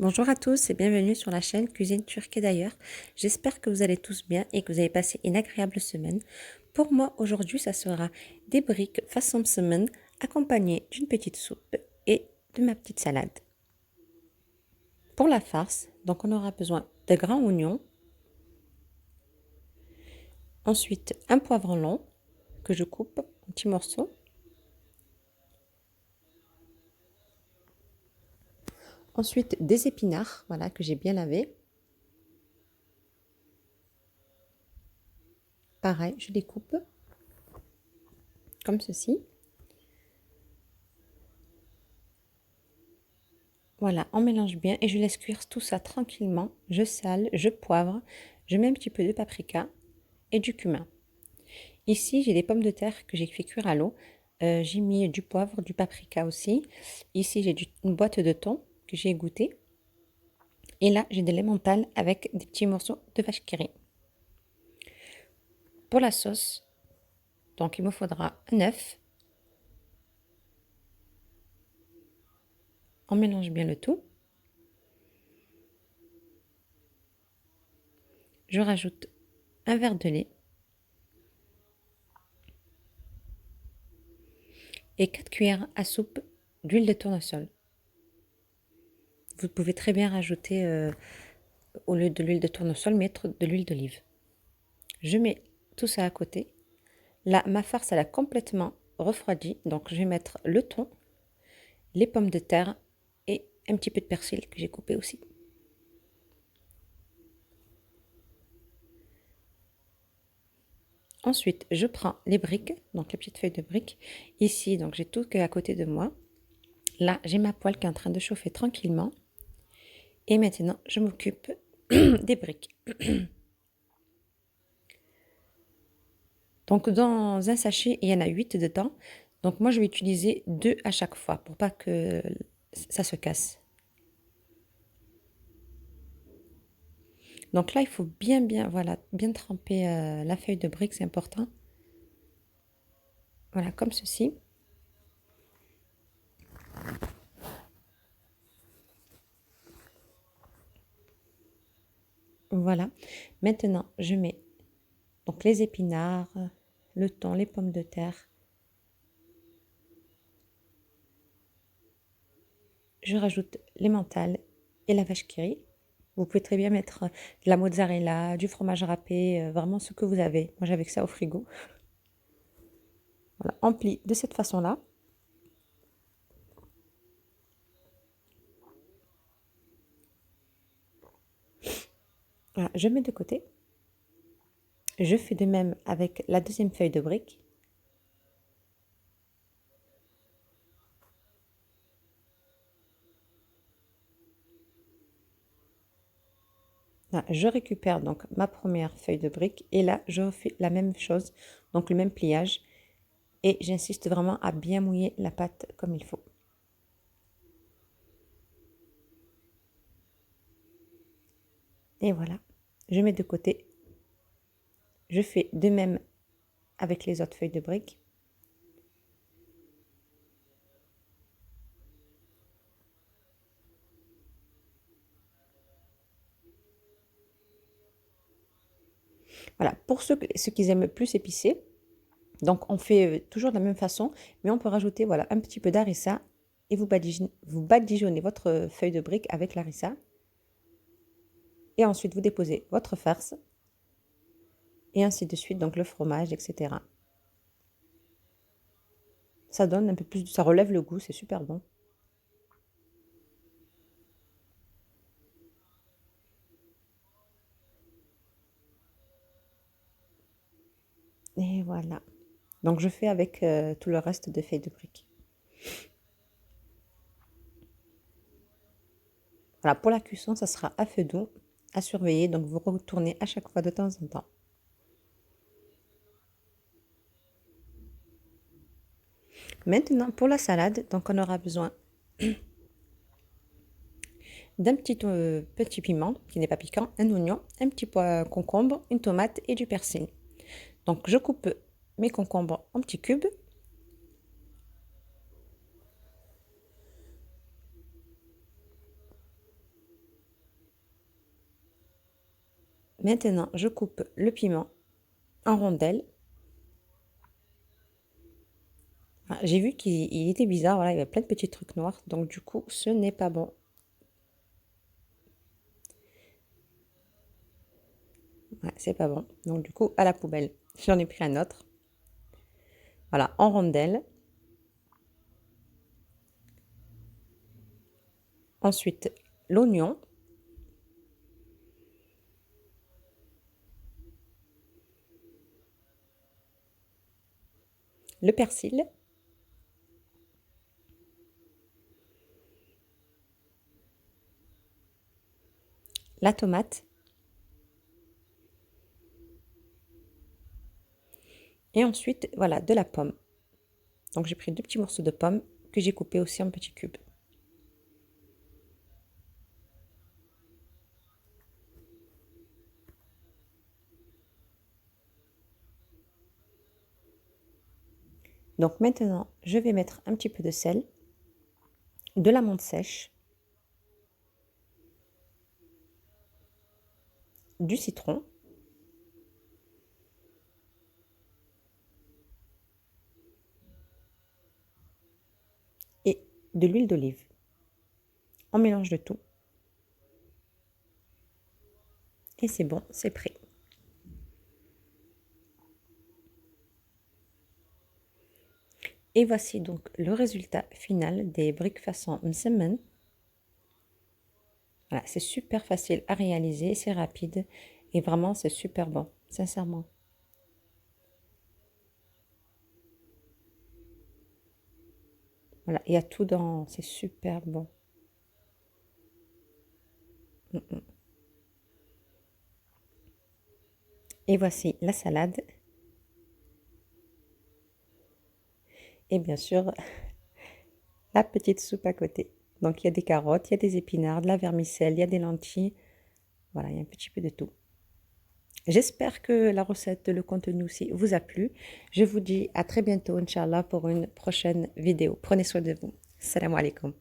Bonjour à tous et bienvenue sur la chaîne Cuisine Turque et d'ailleurs. J'espère que vous allez tous bien et que vous avez passé une agréable semaine. Pour moi, aujourd'hui, ça sera des briques façon semaine accompagnées d'une petite soupe et de ma petite salade. Pour la farce, donc on aura besoin de grands oignons, ensuite un poivron long que je coupe en petits morceaux, ensuite des épinards, voilà, que j'ai bien lavés. Pareil, je les coupe comme ceci. Voilà, on mélange bien et je laisse cuire tout ça tranquillement. Je sale, je poivre, je mets un petit peu de paprika et du cumin. Ici, j'ai des pommes de terre que j'ai fait cuire à l'eau. J'ai mis du poivre, du paprika aussi. Ici, j'ai une boîte de thon que j'ai égouttée. Et là, j'ai de l'emmental avec des petits morceaux de vache qui rit. Pour la sauce, donc il me faudra un œuf. On mélange bien le tout. Je rajoute un verre de lait et 4 cuillères à soupe d'huile de tournesol. Vous pouvez très bien rajouter, au lieu de l'huile de tournesol, mettre de l'huile d'olive. Je mets tout ça à côté. Là, ma farce, elle a complètement refroidi. Donc, je vais mettre le thon, les pommes de terre et un petit peu de persil que j'ai coupé aussi. Ensuite, je prends les briques, donc les petites feuilles de briques. Ici, donc j'ai tout à côté de moi. Là, j'ai ma poêle qui est en train de chauffer tranquillement. Et maintenant, je m'occupe des briques. Donc, dans un sachet, il y en a 8 dedans. Donc, moi, je vais utiliser 2 à chaque fois pour pas que ça se casse. Donc là, il faut voilà, bien tremper la feuille de brique, c'est important. Voilà, comme ceci. Voilà. Maintenant, je mets donc les épinards, le thon, les pommes de terre. Je rajoute l'emmental et la vache qui rit. Vous pouvez très bien mettre de la mozzarella, du fromage râpé, vraiment ce que vous avez. Moi, j'avais que ça au frigo. Voilà, on plie de cette façon-là. Voilà, je mets de côté. Je fais de même avec la deuxième feuille de brique. Là, je récupère donc ma première feuille de brique et là, je refais la même chose, donc le même pliage. Et j'insiste vraiment à bien mouiller la pâte comme il faut. Et voilà, je mets de côté. Je fais de même avec les autres feuilles de brique. Voilà, pour ceux qui aiment plus épicé, donc on fait toujours de la même façon, mais on peut rajouter voilà, un petit peu d'harissa et vous badigeonnez votre feuille de brique avec l'harissa. Et ensuite, vous déposez votre farce et ainsi de suite, donc le fromage, etc. Ça donne un peu plus, ça relève le goût, c'est super bon. Et voilà. Donc je fais avec tout le reste de feuilles de briques. Voilà, pour la cuisson, ça sera à feu doux, à surveiller, donc vous retournez à chaque fois de temps en temps. Maintenant, pour la salade, donc on aura besoin d'un petit piment qui n'est pas piquant, un oignon, un petit concombre, une tomate et du persil. Donc je coupe mes concombres en petits cubes. Maintenant, je coupe le piment en rondelles. Ah, j'ai vu qu'il était bizarre, voilà, il y avait plein de petits trucs noirs, donc du coup, ce n'est pas bon. Ouais, c'est pas bon. Donc du coup, à la poubelle. J'en ai pris un autre. Voilà, en rondelles. Ensuite, l'oignon. Le persil. La tomate. Et ensuite, voilà, de la pomme. Donc j'ai pris 2 petits morceaux de pomme que j'ai coupés aussi en petits cubes. Donc maintenant, je vais mettre un petit peu de sel, de la menthe sèche, du citron et de l'huile d'olive. On mélange le tout. Et c'est bon, c'est prêt. Et voici donc le résultat final des briques façon msemen. Voilà, c'est super facile à réaliser, c'est rapide et vraiment c'est super bon, sincèrement. Voilà, il y a tout dans, c'est super bon. Mm, mm. Et voici la salade. Et bien sûr, la petite soupe à côté. Donc il y a des carottes, il y a des épinards, de la vermicelle, il y a des lentilles. Voilà, il y a un petit peu de tout. J'espère que la recette, le contenu aussi vous a plu. Je vous dis à très bientôt, Inch'Allah, pour une prochaine vidéo. Prenez soin de vous. Salam alaikum.